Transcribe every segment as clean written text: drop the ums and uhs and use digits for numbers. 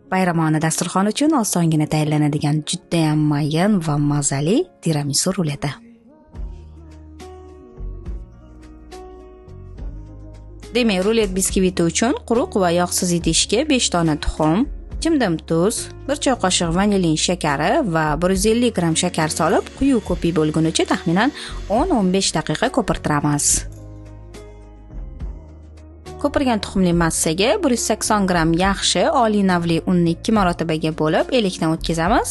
Bayramona dasturxon uchun osongina tayyorlanadigan juda ham mayin va mazali tiramisu ruleti. Demak, rulet biskviti uchun quruq va yog'siz idishga 5 dona tuxum, chimdim tuz, 1 choy qoshiq vanilin shakari va 150 gram shakar solib, quyi ko'pik bo'lgunicha taxminan 10-15 daqiqa ko'pirtiramiz. Ko'pirgan tuxumli massaga 180 gram yaxshi oliy navli unni 2 marotabaga bo'lib, elakdan o'tkazamiz.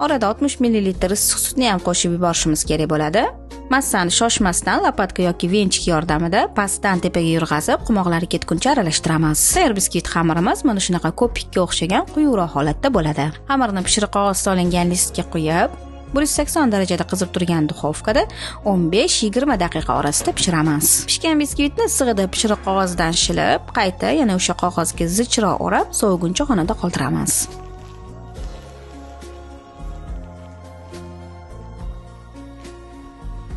Orada 60 ml issiq sutni ham qo'shib yuborishimiz kerak bo'ladi. Massani shoshmasdan lopatka yoki venchik yordamida pastdan tepaga yurg'azib, qumoqlari ketguncha aralashtiramiz. Tayyor biskvit xamirimiz mana shunaqa ko'pikka o'xshagan quyuqroq holatda bo'ladi. Xamirni pishiriq qog'oz solingan listga quyib, 180 darajada qizib turgan duxovkada 15-20 daqiqa orasida pishiramiz. Pishgan biskvitni issig'ida pishiriq qog'ozdan shilib, qayta yana o'sha qog'ozga zichroq o'rab, soviguncha xonada qoldiramiz.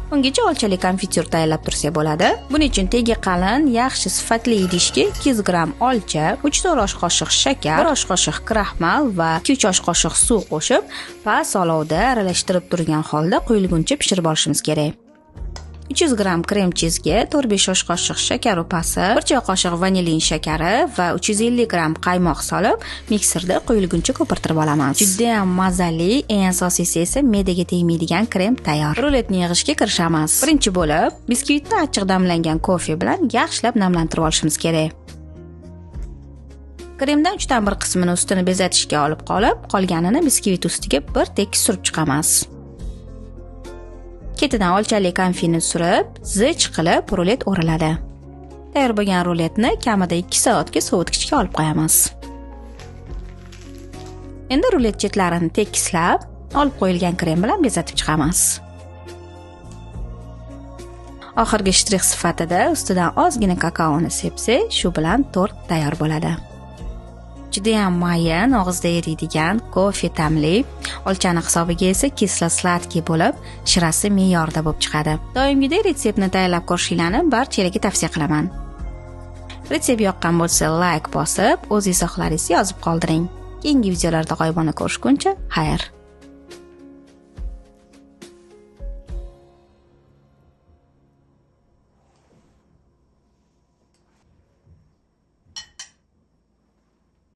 Ungacha olchali konfityur tayyorlab tursak bo'ladi. Buning uchun tegi qalin, yaxshi sifatli idishga 200 gram olcha, 3-4 osh qoshiq shakar, 1 osh qoshiq kraxmal va 2-3 osh qoshiq suv qo'shib, past olovda aralashtirib turgan holda quyilguncha pishirib olishimiz kerak. 300 gram krem chizga 4-5 osh qoshiq shakar upasi, 1 choy qoshiq vanilin shakari va 350 gram qaymoq solib, mikserda quyilguncha ko'pirtirib olamiz. Juda ham mazali, eng asosiysi esa me'daga tegmaydigan krem tayyor. Ruletni yig'ishga kirishamiz. Birinchi bo'lib, biskvitni achchiq damlangan kofe bilan yaxshilab namlantirib olishimiz kerak. Kremdan 3dan 1 qismini ustini bezatishga olib qolganini biskvit ustiga bir tekis surib chiqamiz. Ketidan olchali konfini surib, zich qilib rulet o'riladi. Tayyor bo'lgan ruletni kamida 2 soatga sovutgichga olib qo'yamiz. Endi rulet chetlarini tekislab, olib qo'yilgan krem bilan bezatib chiqamiz. Oxirgi shtrix sifatida ustidan ozgina kakaoni sepsak, shu bilan tort tayyor bo'ladi. Juda ham mayin, og'izda eriydigan, kofe ta'mli, olchani hisobiga esa kislo-sladkiy bo'lib, shirasi me'yorda bo'lib chiqadi. Doimgidek retseptni tayyorlab ko'rishinglarni barchalarga tavsiya qilaman. Retsept yoqqan bo'lsa, like bosib, o'z izohlaringizni yozib qoldiring. Keyingi videolarda g'oyibona ko'rishguncha, xayr.